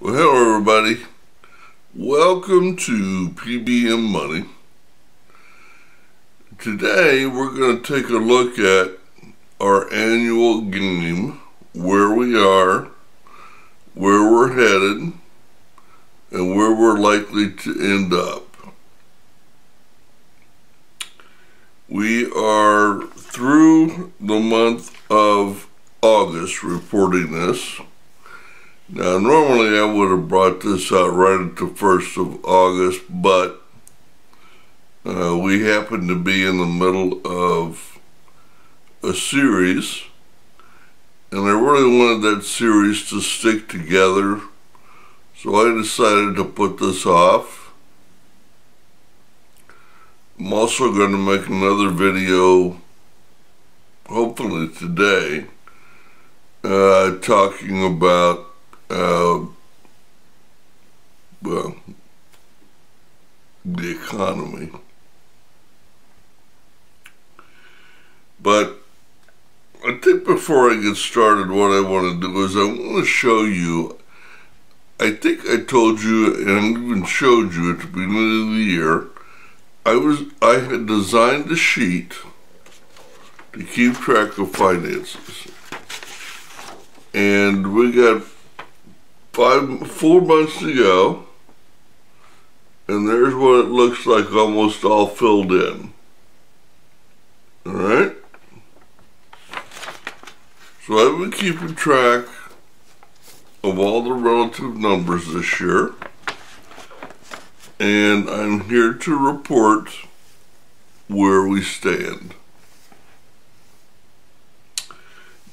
Well, hello everybody. Welcome to P.B.M. Money. Today we're going to take a look at our annual game, where we are, where we're headed, and where we're likely to end up. We are through the month of August reporting this. Now, normally I would have brought this out right at the 1st of August, but we happen to be in the middle of a series, and I really wanted that series to stick together, so I decided to put this off. I'm also going to make another video, hopefully today, talking about well, the economy. But I think before I get started, what I want to do is I want to show you, I think I told you and even showed you at the beginning of the year, I had designed a sheet to keep track of finances. And we got 4 months to go, and there's what it looks like, almost all filled in. Alright? So I've been keeping track of all the relative numbers this year, and I'm here to report where we stand.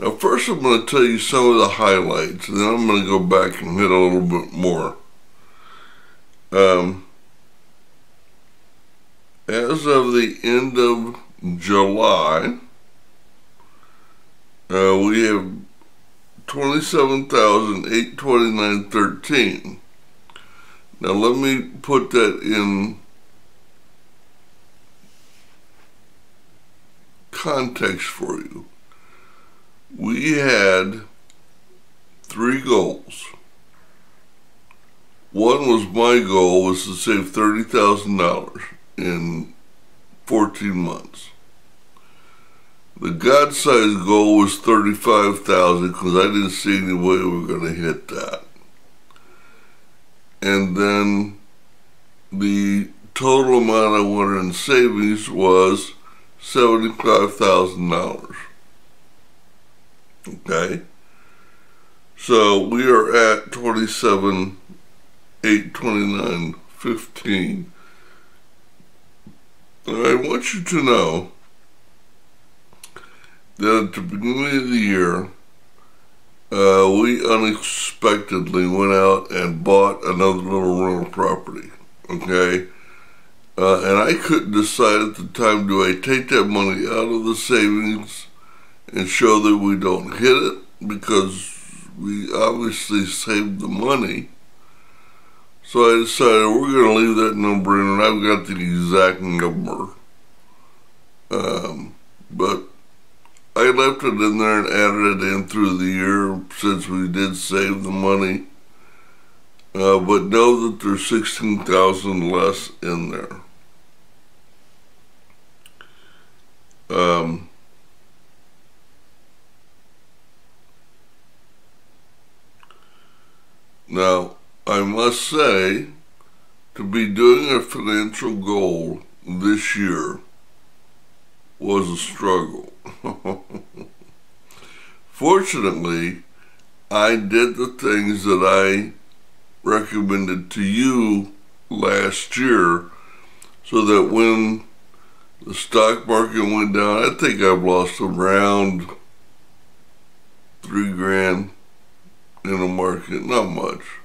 Now, first I'm going to tell you some of the highlights, and then I'm going to go back and hit a little bit more. As of the end of July, we have $27,829.13. Now, let me put that in context for you. We had 3 goals. One was, my goal was to save $30,000 in 14 months. The God-sized goal was $35,000 because I didn't see any way we were going to hit that. And then the total amount I wanted in savings was $75,000. Okay, so we are at 27,829.15. I want you to know that at the beginning of the year, we unexpectedly went out and bought another little rental property. Okay, and I couldn't decide at the time, do I take that money out of the savings and show that we don't hit it, because we obviously saved the money. So I decided we're going to leave that number in, and I've got the exact number. But I left it in there and added it in through the year since we did save the money. But know that there's $16,000 less in there. Now, I must say, to be doing a financial goal this year was a struggle. Fortunately, I did the things that I recommended to you last year, so that when the stock market went down, I think I've lost around $3,000 in the market, not much,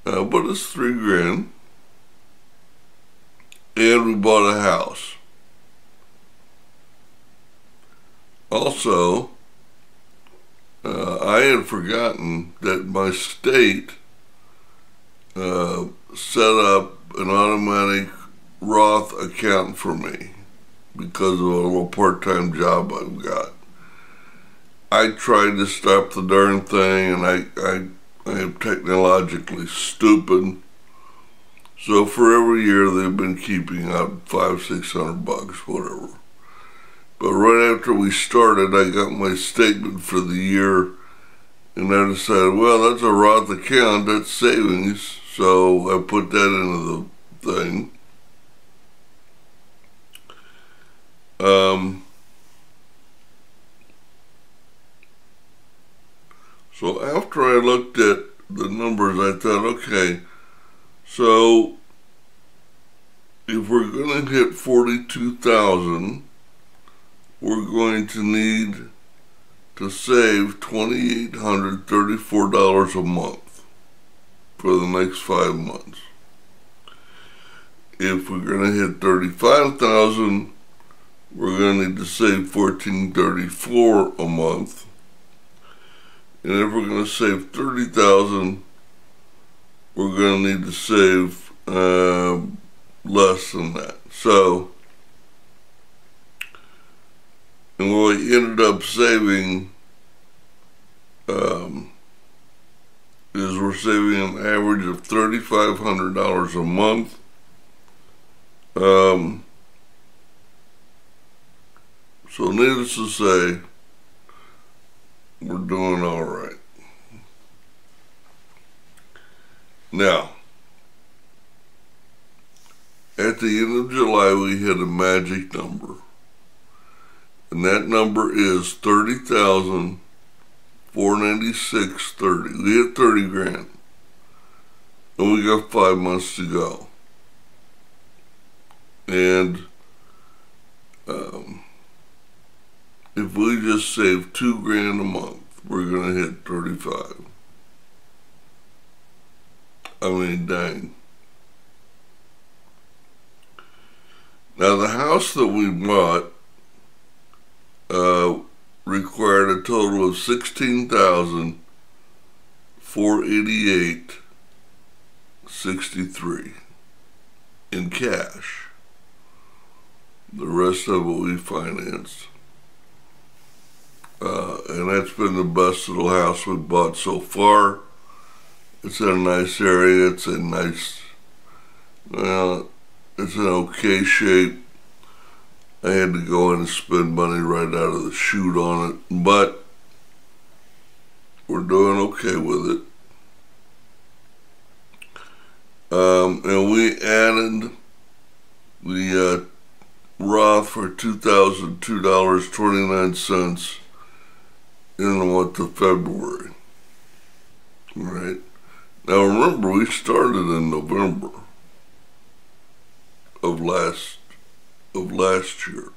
but it's $3,000, and we bought a house. Also, I had forgotten that my state set up an automatic Roth account for me because of a little part-time job I've got. I tried to stop the darn thing, and I I am technologically stupid. So for every year they've been keeping out $500-600, whatever. But right after we started, I got my statement for the year, and I decided, well, that's a Roth account, that's savings, so I put that into the thing. So after I looked at the numbers, I thought, okay, so if we're going to hit 42,000, we're going to need to save $2,834 a month for the next 5 months. If we're going to hit 35,000, we're going to need to save $1,434 a month. And if we're going to save 30,000, we're going to need to save less than that. So, and what we ended up saving is we're saving an average of $3,500 a month. So needless to say, we're doing all right. Now, at the end of July, we hit a magic number. And that number is $30,496.30. We hit 30 grand. And we got 5 months to go. And if we just save 2 grand a month, we're gonna hit 35. I mean, dang. Now the house that we bought required a total of $16,488.63 in cash. The rest of it we financed. And that's been the best little house we've bought so far. It's in a nice area. It's a nice, well, it's an okay shape. I had to go in and spend money right out of the chute on it, but we're doing okay with it. And we added the Roth for $2,002.29 in the month of February. All right. Now remember, we started in November of last year,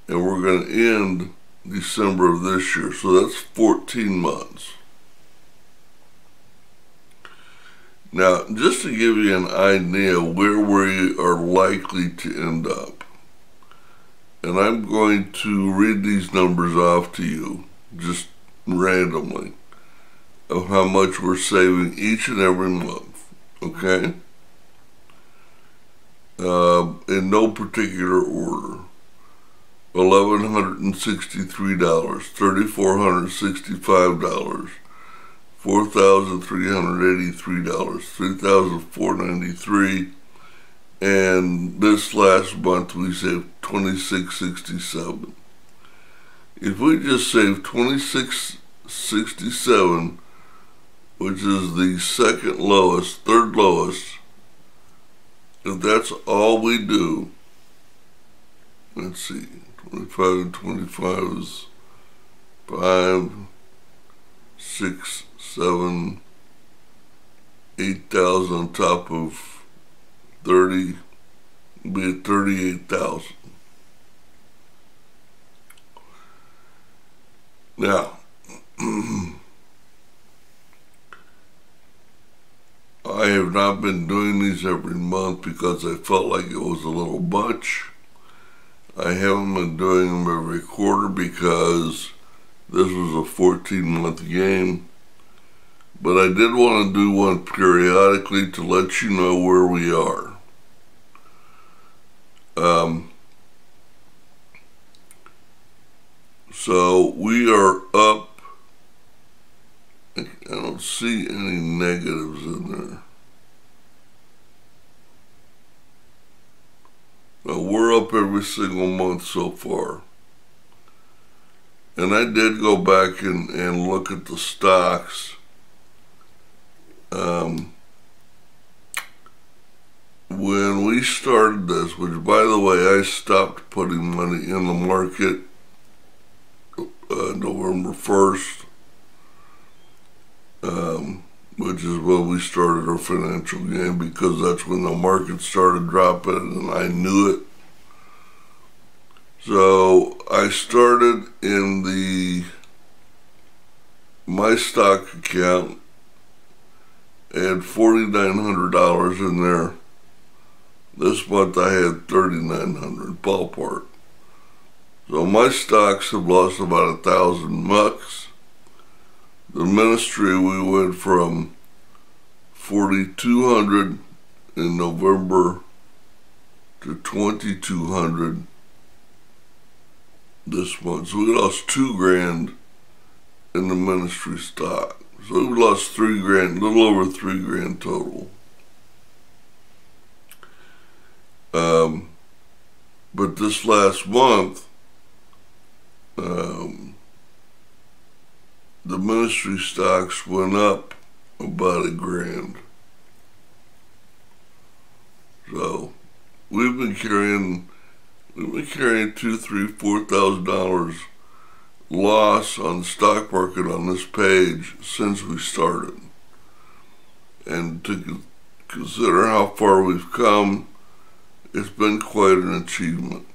and we're going to end December of this year, so that's 14 months. Now, just to give you an idea where we are likely to end up, and I'm going to read these numbers off to you, just randomly, of how much we're saving each and every month, okay? In no particular order. $1,163, $3,465, $4,383, $3,493, and this last month we saved $2,667. If we just save $2,667, which is the second lowest, third lowest, if that's all we do, let's see, 25 and 25 is 5, 6, 7, 8,000 on top of 30, be at 38,000. Now, I have not been doing these every month because I felt like it was a little much. I haven't been doing them every quarter because this was a 14-month game. But I did want to do one periodically to let you know where we are. So we are up, I don't see any negatives in there. Now, we're up every single month so far. And I did go back and look at the stocks. When we started this, which by the way, I stopped putting money in the market November 1st, which is when we started our financial game, because that's when the market started dropping and I knew it. So I started in my stock account, had $4,900 in there. This month I had $3,900 ballpark. So my stocks have lost about $1,000. The ministry, we went from 4,200 in November to 2,200 this month. So we lost $2,000 in the ministry stock. So we lost $3,000, a little over $3,000 total. But this last month, the ministry stocks went up about $1,000. So we've been carrying $2,000, $3,000, $4,000 loss on the stock market on this page since we started. And to consider how far we've come, it's been quite an achievement.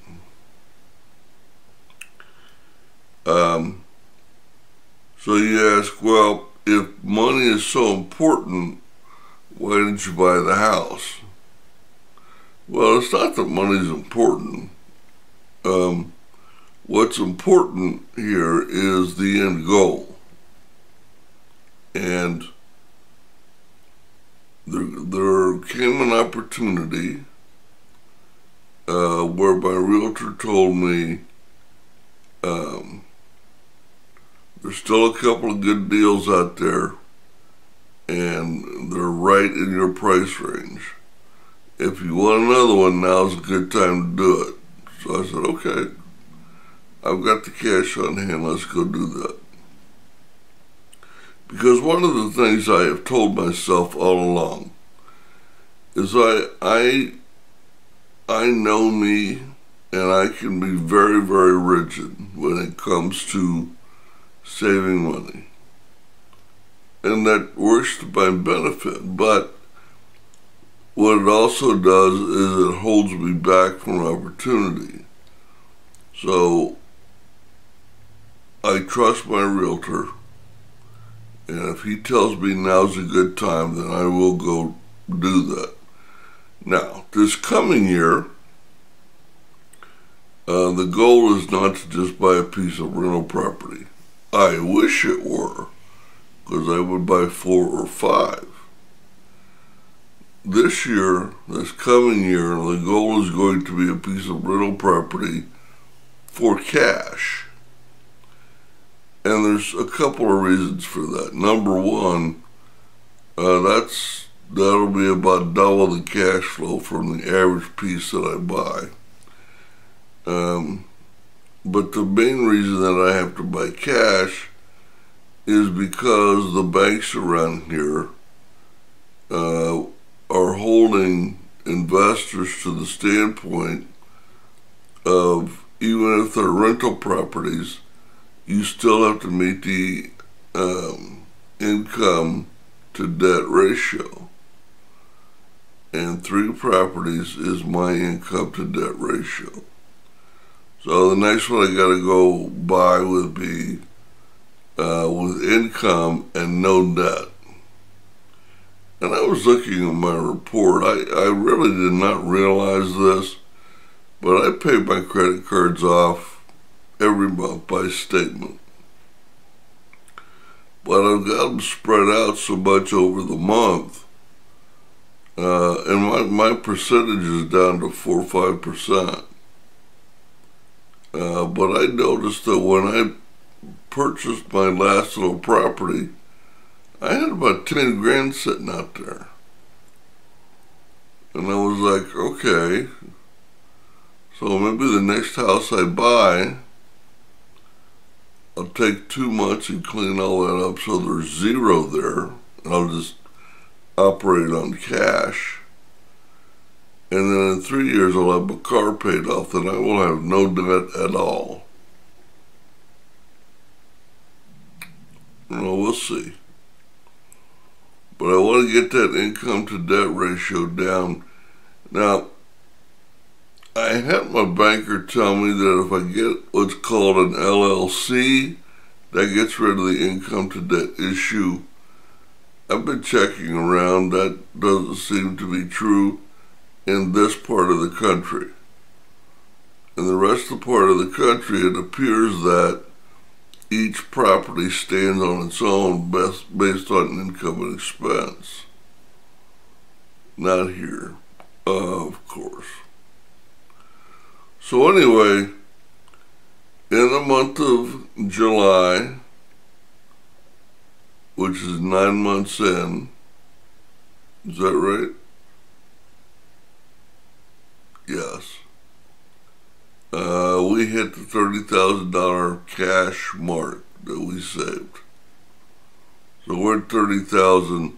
So you ask, well, if money is so important, why didn't you buy the house? Well, it's not that money is important. What's important here is the end goal. And there came an opportunity where my realtor told me there's still a couple of good deals out there and they're right in your price range. If you want another one, now's a good time to do it. So I said, okay, I've got the cash on hand, let's go do that. Because one of the things I have told myself all along is I know me, and I can be very, very rigid when it comes to saving money. And that works to my benefit, but what it also does is it holds me back from opportunity. So I trust my realtor, and if he tells me now's a good time, then I will go do that. Now, this coming year, the goal is not to just buy a piece of rental property. I wish it were, because I would buy 4 or 5. This year, this coming year, the goal is going to be a piece of rental property for cash. And there's a couple of reasons for that. Number one, that'll be about double the cash flow from the average piece that I buy. But the main reason that I have to buy cash is because the banks around here are holding investors to the standpoint of, even if they're rental properties, you still have to meet the income to debt ratio. And 3 properties is my income to debt ratio. So the next one I gotta go buy would be with income and no debt. And I was looking at my report. I really did not realize this, but I pay my credit cards off every month by statement. But I've got them spread out so much over the month, and my percentage is down to 4 or 5%. But I noticed that when I purchased my last little property, I had about 10 grand sitting out there. And I was like, okay, so maybe the next house I buy, I'll take 2 months and clean all that up so there's zero there, and I'll just operate on cash. And then in 3 years I'll have a car paid off, and I will have no debt at all. Well, we'll see. But I want to get that income to debt ratio down. Now, I had my banker tell me that if I get what's called an LLC, that gets rid of the income to debt issue. I've been checking around. That doesn't seem to be true in this part of the country. In the rest of the part of the country, it appears that each property stands on its own based on income and expense. Not here, of course. So anyway, in the month of July, which is 9 months in, is that right? Yes. We hit the $30,000 cash mark that we saved. So we're at $30,000.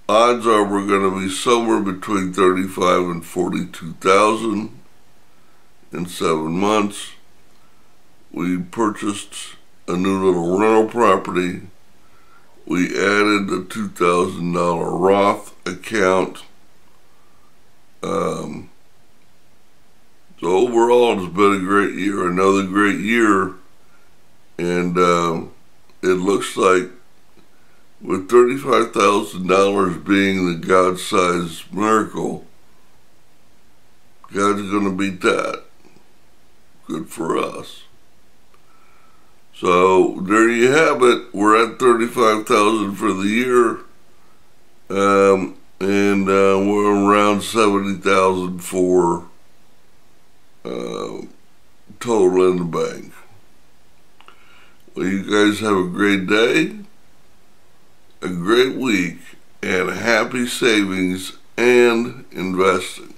Odds are we're going to be somewhere between $35,000 and $42,000 in 7 months. We purchased a new little rental property. We added a $2,000 Roth account. So overall, it's been a great year, another great year, and it looks like with $35,000 being the God-sized miracle, God's going to beat that. Good for us. So there you have it. We're at $35,000 for the year, and we're around $70,000 for total in the bank. Well, you guys have a great day, a great week, and happy savings and investing.